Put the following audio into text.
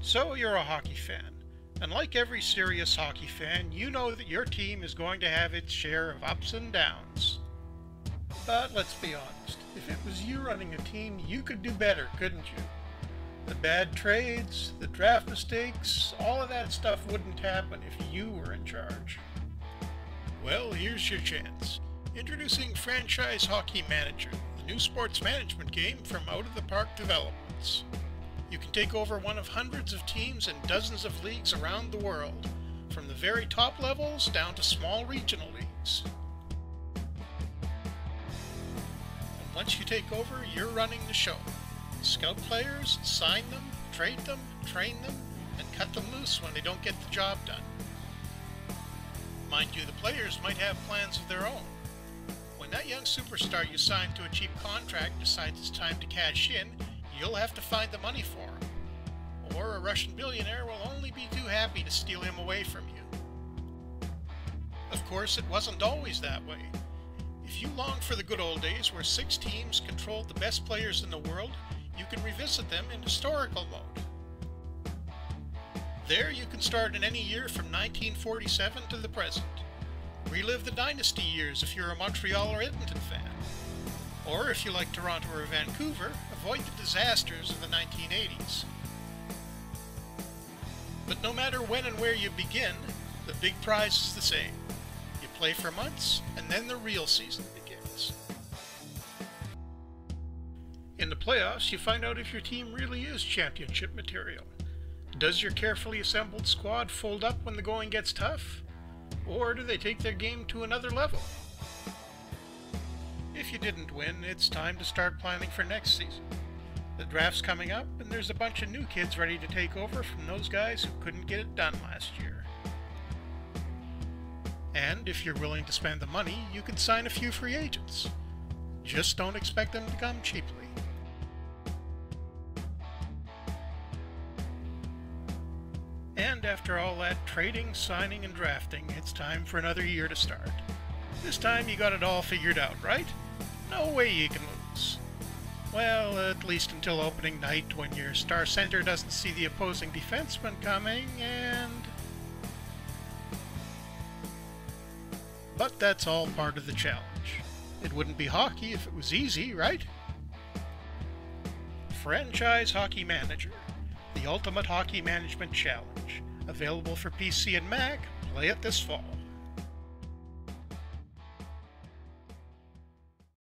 So you're a hockey fan, and like every serious hockey fan, you know that your team is going to have its share of ups and downs. But let's be honest, if it was you running a team, you could do better, couldn't you? The bad trades, the draft mistakes, all of that stuff wouldn't happen if you were in charge. Well, here's your chance. Introducing Franchise Hockey Manager, the new sports management game from Out of the Park Developments. You can take over one of hundreds of teams in dozens of leagues around the world, from the very top levels down to small regional leagues. And once you take over, you're running the show. Scout players, sign them, trade them, train them, and cut them loose when they don't get the job done. Mind you, the players might have plans of their own. When that young superstar you signed to a cheap contract decides it's time to cash in, you'll have to find the money for him. Or a Russian billionaire will only be too happy to steal him away from you. Of course, it wasn't always that way. If you long for the good old days where 6 teams controlled the best players in the world, you can revisit them in historical mode. There you can start in any year from 1947 to the present. Relive the dynasty years if you're a Montreal or Edmonton fan. Or if you like Toronto or Vancouver, avoid the disasters of the 1980s. But no matter when and where you begin, the big prize is the same. You play for months, and then the real season begins. In the playoffs, you find out if your team really is championship material. Does your carefully assembled squad fold up when the going gets tough? Or do they take their game to another level? If you didn't win, it's time to start planning for next season. The draft's coming up, and there's a bunch of new kids ready to take over from those guys who couldn't get it done last year. And if you're willing to spend the money, you can sign a few free agents. Just don't expect them to come cheaply. And after all that trading, signing, and drafting, it's time for another year to start. This time you got it all figured out, right? No way you can lose. Well, at least until opening night when your star center doesn't see the opposing defenseman coming, and... But that's all part of the challenge. It wouldn't be hockey if it was easy, right? Franchise Hockey Manager, the ultimate hockey management challenge. Available for PC and Mac, play it this fall.